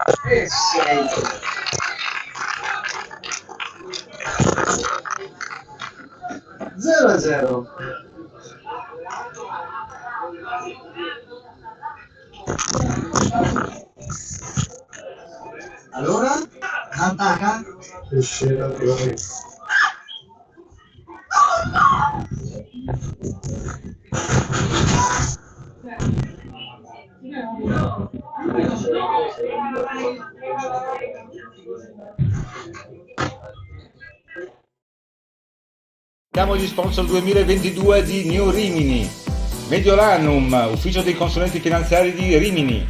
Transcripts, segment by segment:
E 6. Zero a zero. Allora, attacca. Siamo gli sponsor 2022 di New Rimini, Mediolanum, ufficio dei consulenti finanziari di Rimini,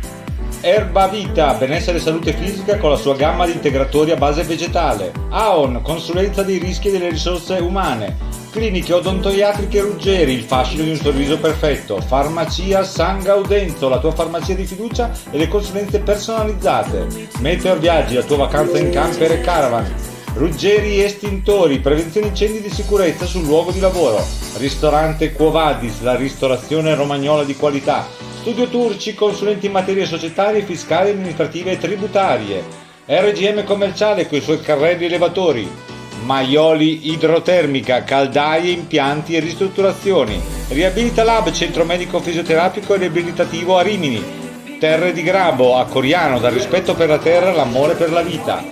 Erba Vita, benessere e salute fisica con la sua gamma di integratori a base vegetale, Aon, consulenza dei rischi e delle risorse umane, cliniche odontoiatriche Ruggeri, il fascino di un sorriso perfetto, farmacia San Gaudenzo, la tua farmacia di fiducia e le consulenze personalizzate, Meteor Viaggi, la tua vacanza in camper e caravan, Ruggeri Estintori, prevenzione incendi di sicurezza sul luogo di lavoro, ristorante Quo Vadis, la ristorazione romagnola di qualità, Studio Turci, consulenti in materie societarie, fiscali, amministrative e tributarie, RGM Commerciale con i suoi carrelli elevatori, Maioli Idrotermica, caldaie, impianti e ristrutturazioni, Riabilita Lab, centro medico fisioterapico e riabilitativo a Rimini, Terre di Grabo, a Coriano, dal rispetto per la terra l'amore per la vita,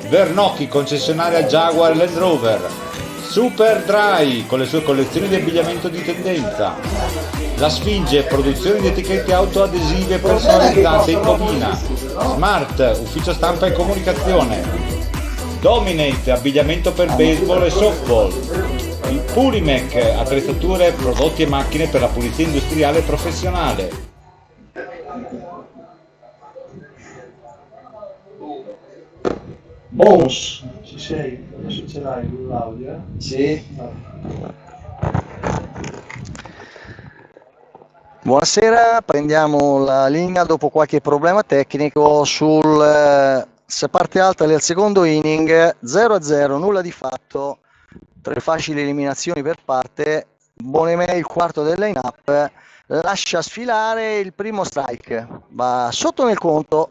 Vernocchi, concessionaria Jaguar Land Rover, Super Dry con le sue collezioni di abbigliamento di tendenza, La Sfinge, produzione di etichette autoadesive personalizzate in cabina, Smart, ufficio stampa e comunicazione, Dominate, abbigliamento per baseball e softball, il Pulimec, attrezzature, prodotti e macchine per la pulizia industriale e professionale. Bonus. Ci sei? Adesso ce l'hai l'audio? Sì. Buonasera, prendiamo la linea dopo qualche problema tecnico sul se parte alta del secondo inning, 0-0, nulla di fatto, 3 facili eliminazioni per parte. Bonemè, il quarto del line-up, lascia sfilare il primo strike, va sotto nel conto.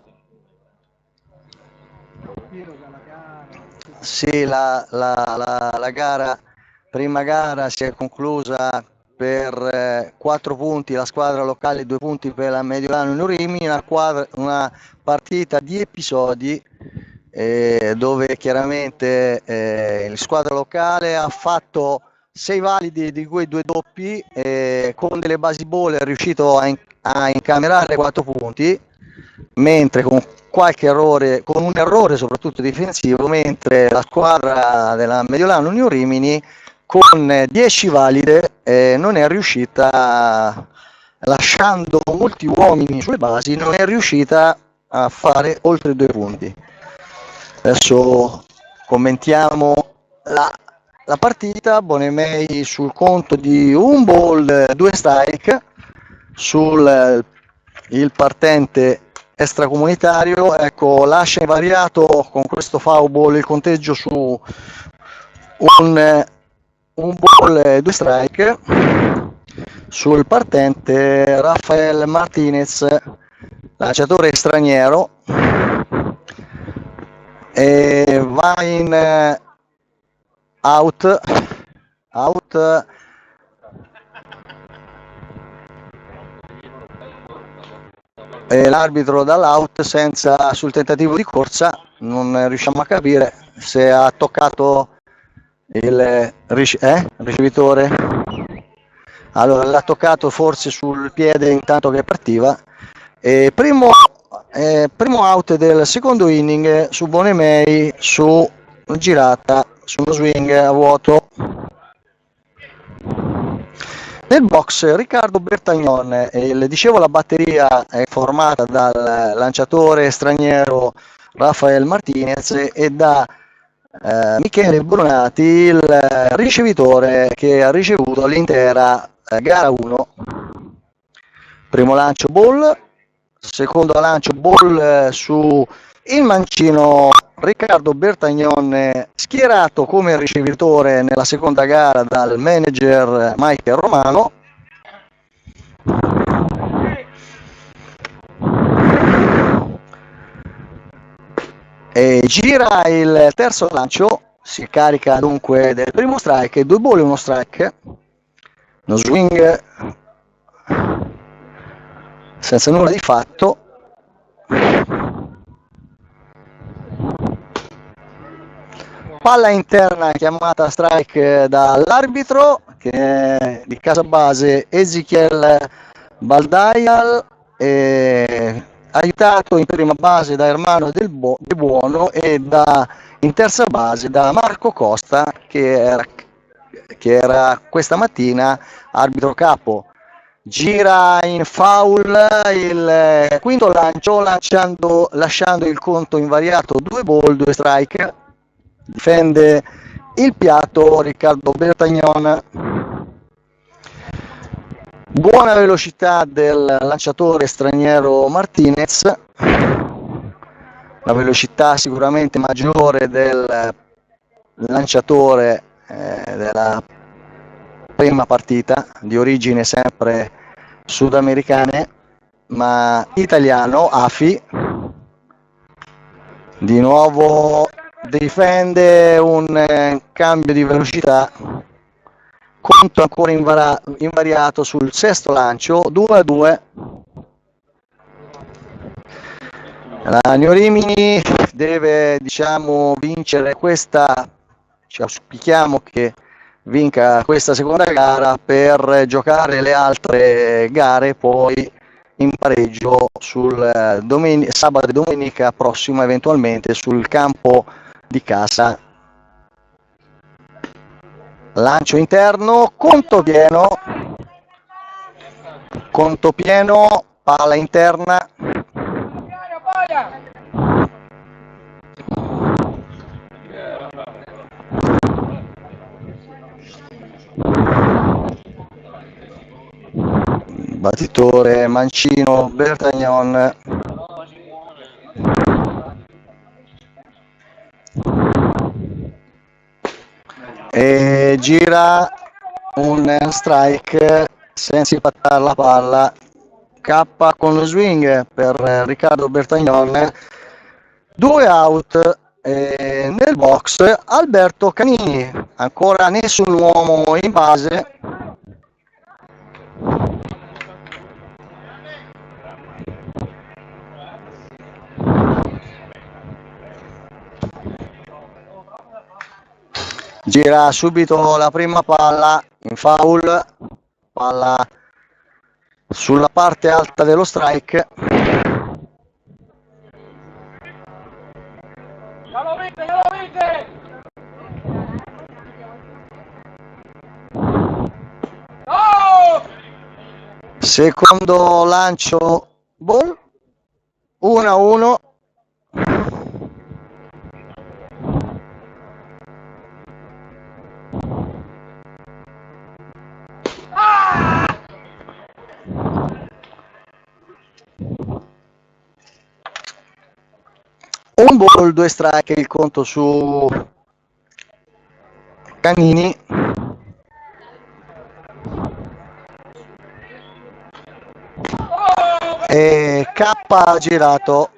Sì, la gara, prima gara si è conclusa per 4 punti la squadra locale, 2 punti per la Mediolanum Rimini, una partita di episodi dove chiaramente la squadra locale ha fatto 6 validi, di cui 2 doppi, con delle basi ball è riuscito a incamerare 4 punti, mentre con qualche errore, con un errore soprattutto difensivo, mentre la squadra della Mediolanum Rimini con 10 valide non è riuscita, lasciando molti uomini sulle basi, non è riuscita a fare oltre 2 punti. Adesso commentiamo la partita. Bonemei sul conto di 1 ball, 2 strike sul il partente extracomunitario. Ecco, lascia invariato con questo foul ball il conteggio su un ball e 2 strike sul partente Rafael Martinez, lanciatore straniero, e va in out e l'arbitro dall'out sul tentativo di corsa. Non riusciamo a capire se ha toccato il ricevitore. Allora l'ha toccato forse sul piede intanto che partiva. Primo out del secondo inning su Bonemei, su girata, su uno swing a vuoto. Nel box Riccardo Bertagnon, le dicevo, la batteria è formata dal lanciatore straniero Rafael Martinez e da Michele Brunati, il ricevitore che ha ricevuto l'intera gara 1. Primo lancio ball, secondo lancio ball su il mancino Riccardo Bertagnon, schierato come ricevitore nella seconda gara dal manager Michael Romano. E gira il terzo lancio, si carica dunque del primo strike, 2 bolle, 1 strike, uno swing senza nulla di fatto. Palla interna chiamata strike dall'arbitro che è di casa base Ezequiel Baldayal, aiutato in prima base da Ermano De Buono e in terza base da Marco Costa che era questa mattina arbitro capo. Gira in foul il quinto lancio lasciando il conto invariato, 2 ball 2 strike. Difende il piatto Riccardo Bertagnon. Buona velocità del lanciatore straniero Martinez, la velocità sicuramente maggiore del lanciatore della prima partita, di origine sempre sudamericane ma italiano, Afi. Di nuovo difende un cambio di velocità, conto ancora invariato sul sesto lancio, 2-2. La New Rimini deve vincere questa, ci auspichiamo che vinca questa seconda gara per giocare le altre gare poi in pareggio sul sabato e domenica prossima, eventualmente sul campo di casa. Lancio interno, conto pieno, palla interna. Battitore mancino Bertagnon. E gira un strike senza impattare la palla, K con lo swing per Riccardo Bertagnon, 2 out. Nel box Alberto Canini, ancora nessun uomo in base. Gira subito la prima palla in foul, palla sulla parte alta dello strike. Secondo lancio ball, 1-1. Un ball, 2 strike, il conto su Canini. E K girato,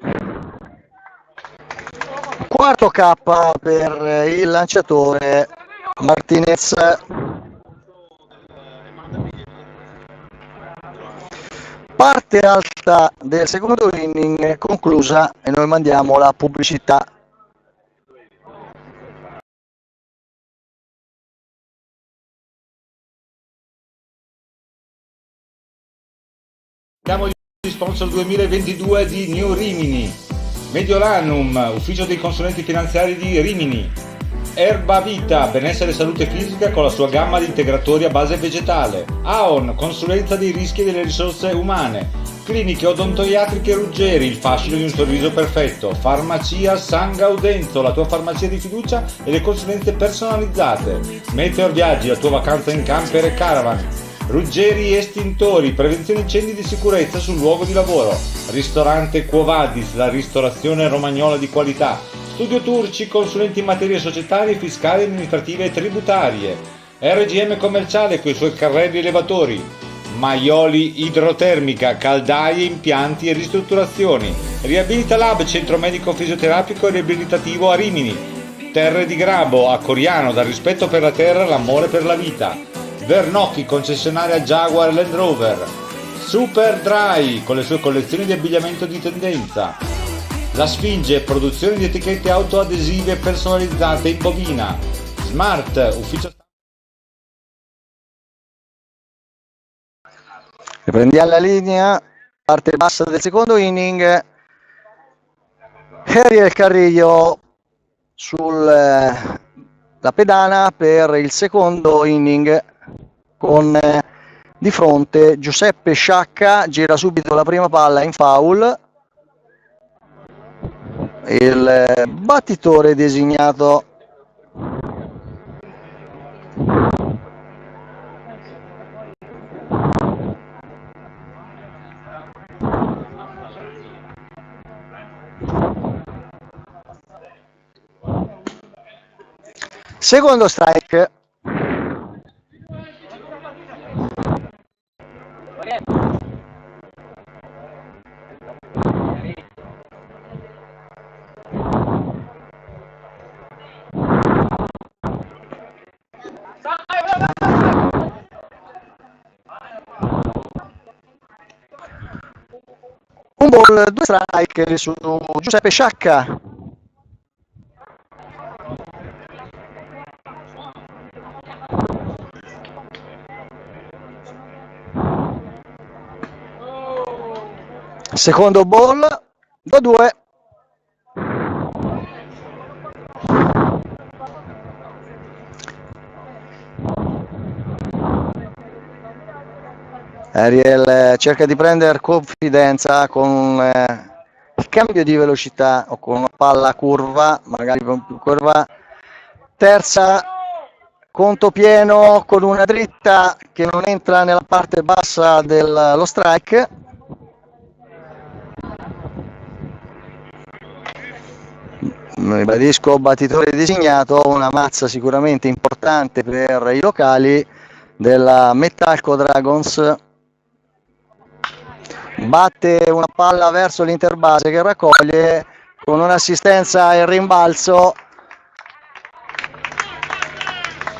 quarto K per il lanciatore Martinez. Parte alta del secondo inning conclusa e noi mandiamo la pubblicità. Siamo gli sponsor 2022 di New Rimini, Mediolanum, ufficio dei consulenti finanziari di Rimini, Erba Vita, benessere e salute fisica con la sua gamma di integratori a base vegetale, Aon, consulenza dei rischi e delle risorse umane, cliniche odontoiatriche Ruggeri, il fascino di un sorriso perfetto, farmacia San Gaudenzo, la tua farmacia di fiducia e le consulenze personalizzate, Meteor Viaggi, la tua vacanza in camper e caravan, Ruggeri Estintori, prevenzione incendi di sicurezza sul luogo di lavoro, ristorante Quo Vadis, la ristorazione romagnola di qualità, Studio Turci, consulenti in materie societarie, fiscali, amministrative e tributarie, RGM Commerciale con i suoi carrelli elevatori, Maioli Idrotermica, caldaie, impianti e ristrutturazioni. Riabilita Lab, centro medico fisioterapico e riabilitativo a Rimini. Terre di Grabo, a Coriano, dal rispetto per la terra, l'amore per la vita. Vernocchi, concessionaria Jaguar e Land Rover. Super Dry, con le sue collezioni di abbigliamento di tendenza. La Sfinge, produzione di etichette autoadesive personalizzate in bobina. Smart, ufficio. Riprendiamo la linea, parte bassa del secondo inning. Ariel Carrillo sulla pedana per il secondo inning con di fronte Giuseppe Sciacca. Gira subito la prima palla in foul. Il battitore designato secondo strike. Un ball, 2 strike su Giuseppe Sciacca. Secondo ball, 2-2. Ariel cerca di prendere confidenza con il cambio di velocità o con una palla curva, magari con più curva. Terza, conto pieno con una dritta che non entra nella parte bassa dello strike. Ribadisco, battitore designato, una mazza sicuramente importante per i locali della Metalco Dragons. Batte una palla verso l'interbase che raccoglie con un'assistenza e rimbalzo.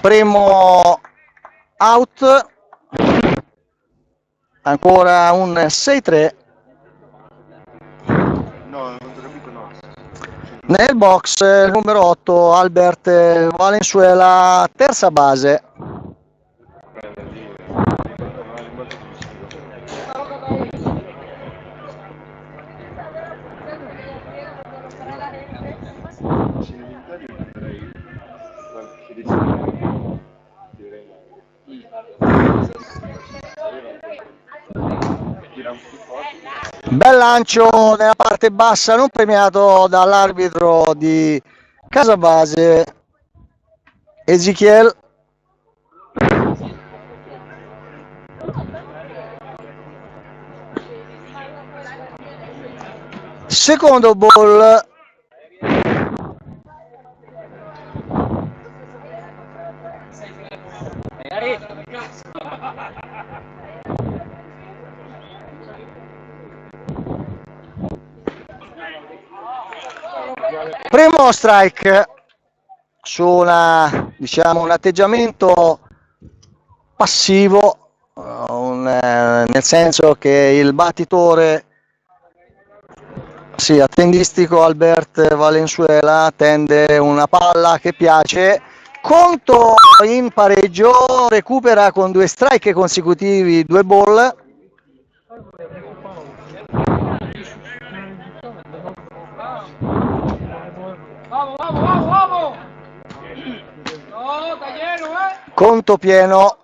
Primo out, ancora un 6-3. Nel box numero 8 Albert Valenzuela, terza base. Bel lancio nella parte bassa, non premiato dall'arbitro di Casabase, Ezechiel. Secondo ball. Primo strike su un atteggiamento passivo, nel senso che il battitore attendistico Albert Valenzuela tende una palla che piace. Conto in pareggio, recupera con 2 strike consecutivi, 2 ball. Conto pieno.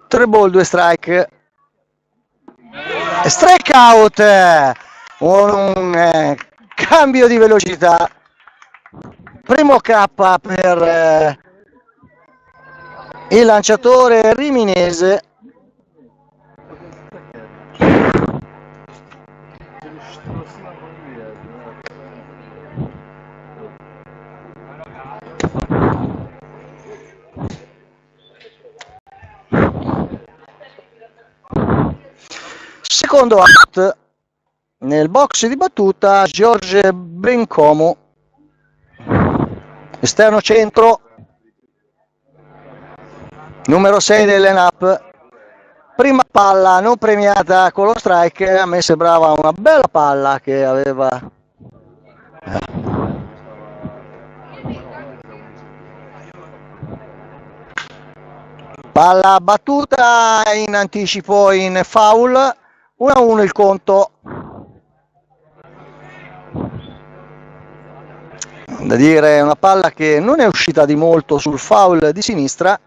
Tre ball, 2 strike. Strike out. Un cambio di velocità. Primo K per Il lanciatore riminese secondo out nel box di battuta George Bencomo, esterno centro, numero 6 del line-up. Prima palla non premiata con lo strike, a me sembrava una bella palla che aveva. Palla battuta in anticipo in foul, 1-1 il conto. Da dire, una palla che non è uscita di molto sul foul di sinistra.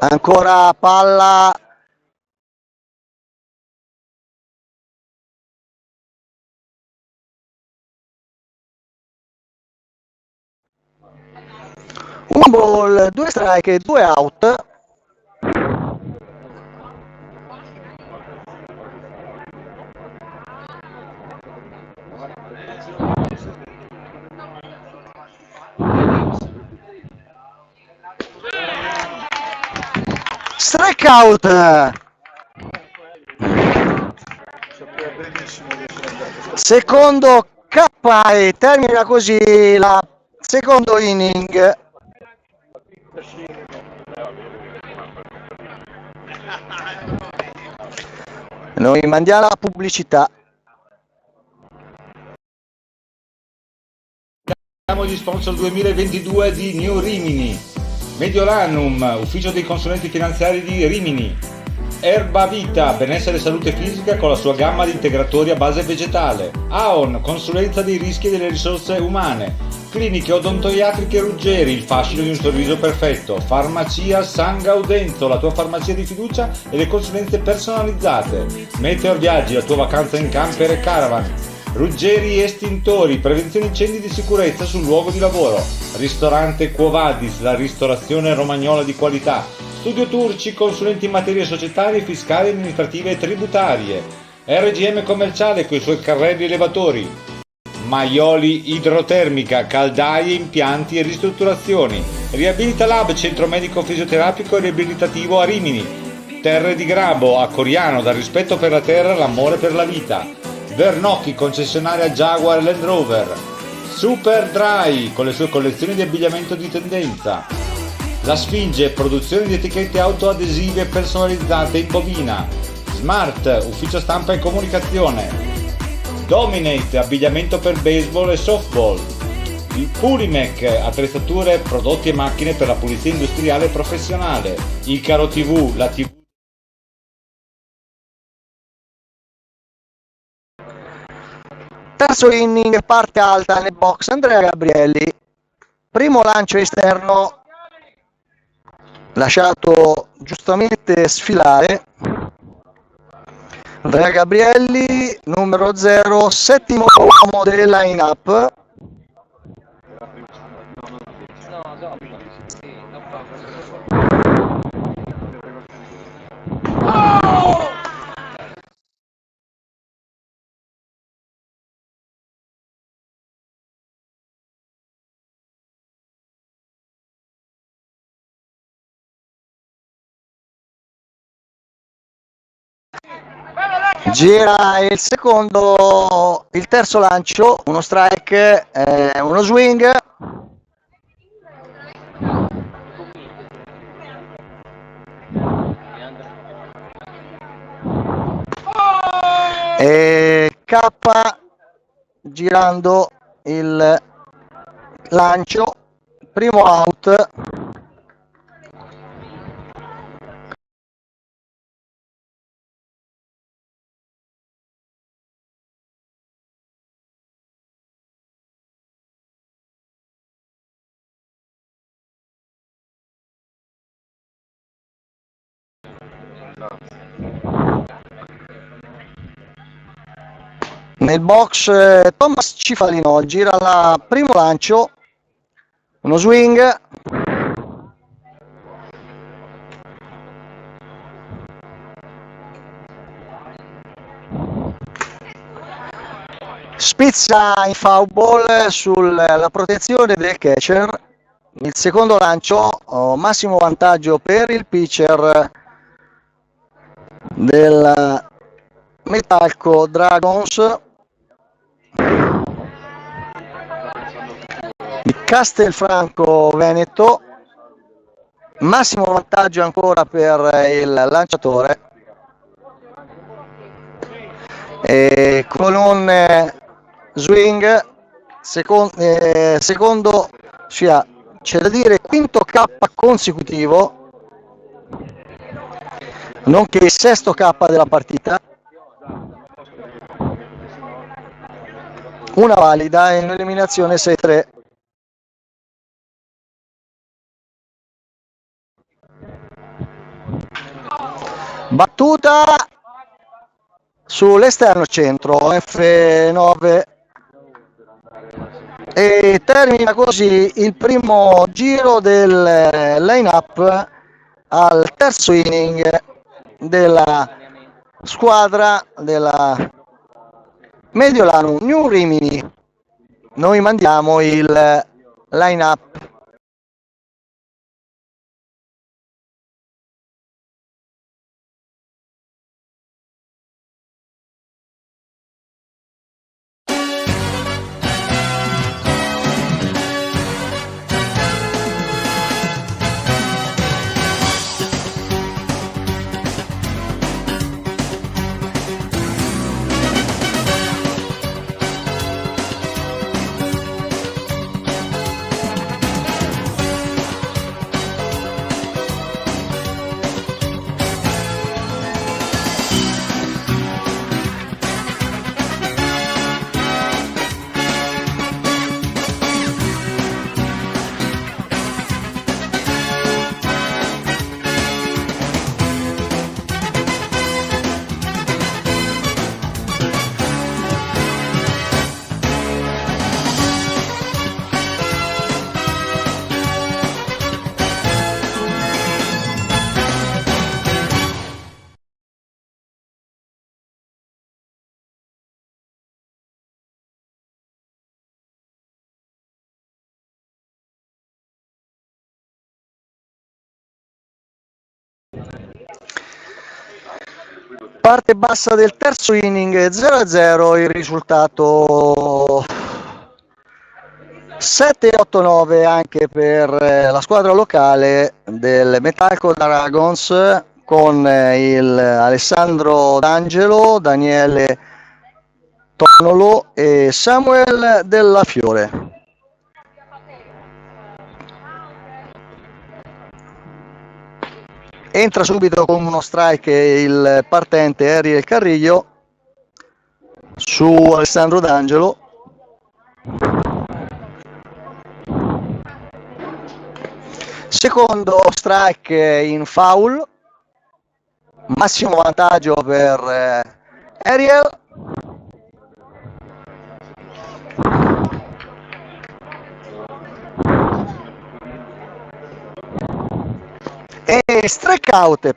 Ancora palla un ball, 2 strike e 2 out. Strikeout. Secondo K e termina così la secondo inning. Noi mandiamo la pubblicità. Siamo gli sponsor 2022 di New Rimini, Mediolanum, ufficio dei consulenti finanziari di Rimini, Erba Vita, benessere e salute fisica con la sua gamma di integratori a base vegetale, Aon, consulenza dei rischi e delle risorse umane, cliniche odontoiatriche Ruggeri, il fascino di un sorriso perfetto, farmacia San Gaudenzo, la tua farmacia di fiducia e le consulenze personalizzate, Meteor Viaggi, la tua vacanza in camper e caravan, Ruggeri Estintori, prevenzione incendi di sicurezza sul luogo di lavoro, ristorante Quo Vadis, la ristorazione romagnola di qualità, Studio Turci, consulenti in materie societarie, fiscali, amministrative e tributarie, RGM Commerciale con i suoi carrelli elevatori, Maioli Idrotermica, caldaie, impianti e ristrutturazioni, Riabilita Lab, centro medico fisioterapico e riabilitativo a Rimini, Terre di Grabo, a Coriano, dal rispetto per la terra, l'amore per la vita, Vernocchi, concessionaria Jaguar Land Rover, Super Dry con le sue collezioni di abbigliamento di tendenza, La Sfinge, produzione di etichette autoadesive personalizzate in bobina, Smart, ufficio stampa e comunicazione, Dominate, abbigliamento per baseball e softball, il Pulimec, attrezzature, prodotti e macchine per la pulizia industriale e professionale, Icaro TV, la TV. Terzo inning, parte alta nel box Andrea Gabrielli, primo lancio esterno lasciato giustamente sfilare. Andrea Gabrielli, numero 0, settimo uomo del line-up. Gira il secondo, il terzo lancio, uno strike, uno swing. E K girando il lancio, primo out. Nel box Thomas Cifalino gira il primo lancio, uno swing, spizza in foul ball sulla protezione del catcher. Il secondo lancio, massimo vantaggio per il pitcher del Metalco Dragons di Castelfranco Veneto. Massimo vantaggio ancora per il lanciatore, e con un swing secondo, sia c'è da dire quinto K consecutivo, nonché il sesto K della partita, una valida e un'eliminazione 6-3. Battuta sull'esterno centro F9 e termina così il primo giro del line-up al terzo inning della squadra della Mediolanum New Rimini. Noi mandiamo il line-up. Parte bassa del terzo inning, 0-0 il risultato, 7-8-9 anche per la squadra locale del Metalco Dragons, con il Alessandro D'Angelo, Daniele Tonolo e Samuel Della Fiore. Entra subito con uno strike il partente Ariel Carrillo su Alessandro D'Angelo. Secondo strike in foul, massimo vantaggio per Ariel. E strikeout,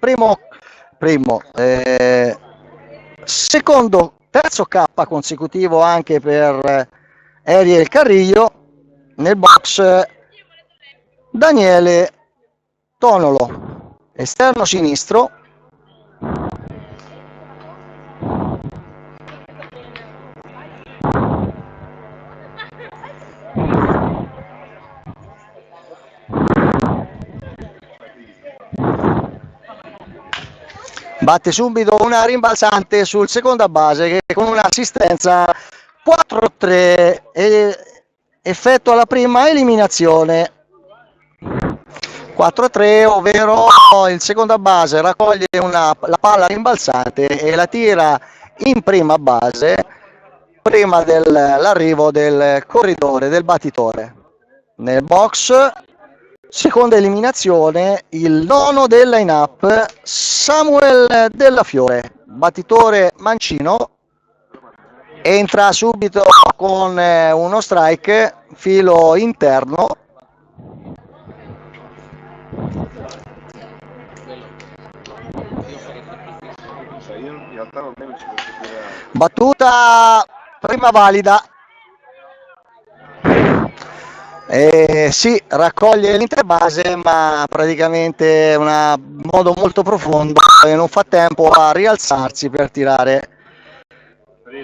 terzo K consecutivo anche per Ariel Carrillo. Nel box Daniele Tonolo, esterno sinistro. Batte subito una rimbalzante sul seconda base che con un'assistenza 4-3 effettua la prima eliminazione. 4-3, ovvero il seconda base raccoglie la palla rimbalzante e la tira in prima base prima dell'arrivo del corridore, del battitore. Nel box Seconda eliminazione, il nono del line-up, Samuel Della Fiore, battitore mancino, entra subito con uno strike, filo interno. Battuta prima valida. Sì, raccoglie l'interbase, ma praticamente in modo molto profondo e non fa tempo a rialzarsi per tirare.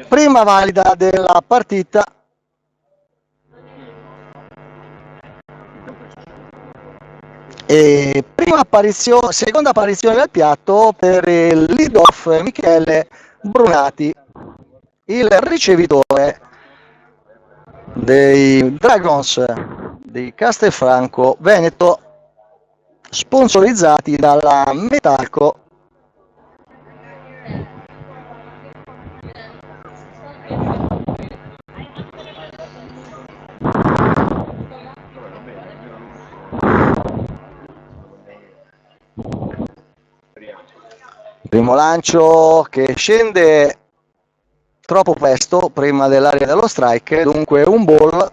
Prima valida della partita. E seconda apparizione al piatto per il lead-off Michele Brunati, il ricevitore dei Dragons di Castelfranco Veneto, sponsorizzati dalla Metalco. Primo lancio che scende troppo presto prima dell'area dello strike, dunque un ball.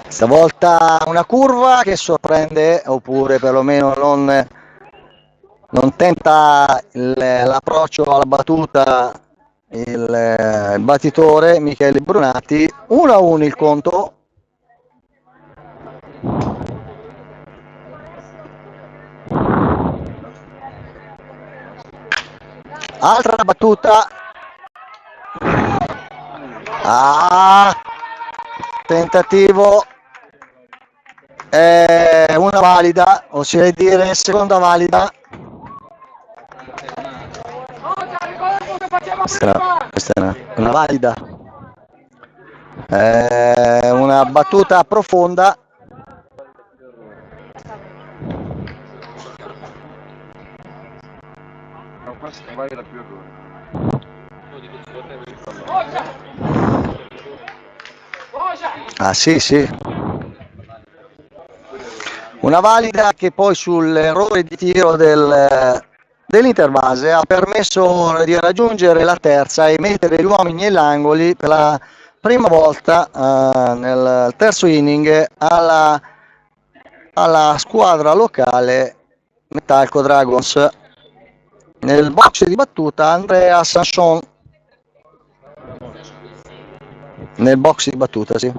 Stavolta una curva che sorprende, oppure perlomeno non tenta l'approccio alla battuta il battitore Michele Brunati. 1-1 il conto. Altra battuta. Tentativo. Una valida, ossia dire seconda valida. Questa è una valida. Una battuta profonda. Sì. Una valida che poi sull'errore di tiro dell'interbase ha permesso di raggiungere la terza e mettere gli uomini agli angoli per la prima volta nel terzo inning alla squadra locale Metalco Dragons. Nel box di battuta Andrea Sanson. Nel box di battuta, sì.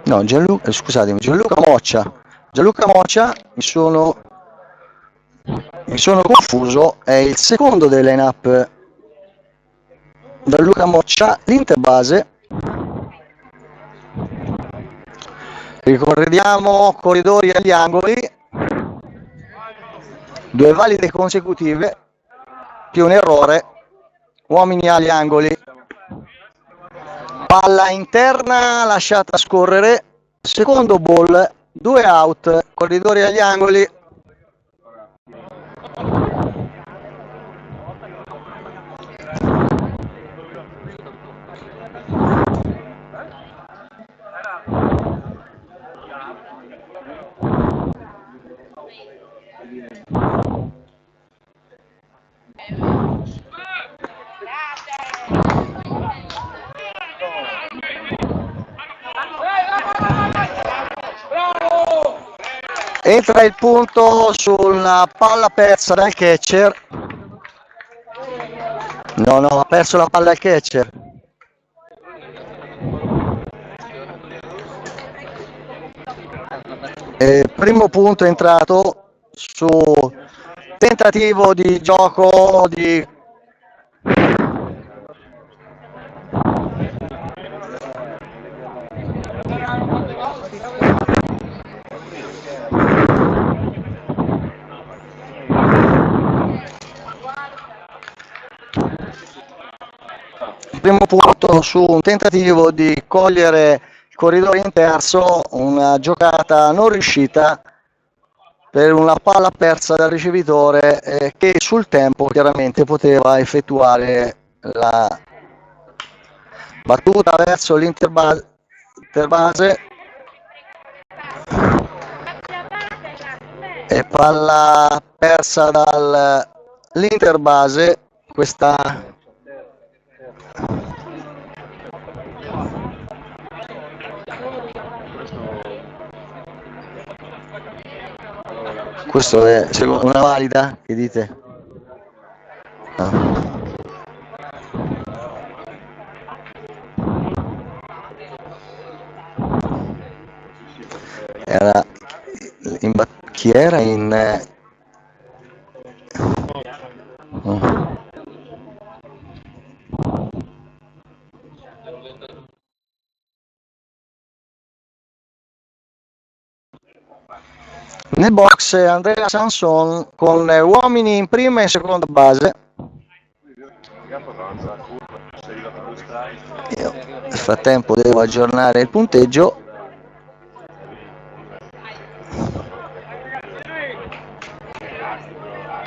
No, Gianluca Moccia. Mi sono confuso, è il secondo del line-up. Gianluca Moccia, l'interbase. Ricordiamo corridori agli angoli, 2 valide consecutive, più un errore, uomini agli angoli. Palla interna lasciata scorrere, secondo ball, 2 out, corridori agli angoli. Entra il punto sulla palla persa dal catcher. No, ha perso la palla il catcher. Primo punto entrato su tentativo di gioco di primo punto su un tentativo di cogliere il corridoio in terzo, una giocata non riuscita per una palla persa dal ricevitore che sul tempo chiaramente poteva effettuare la battuta verso l'interbase e palla persa dall'interbase. Questo è una valida, che dite? No. Chi era in nel box Andrea Sanson con uomini in prima e seconda base. Io nel frattempo devo aggiornare il punteggio.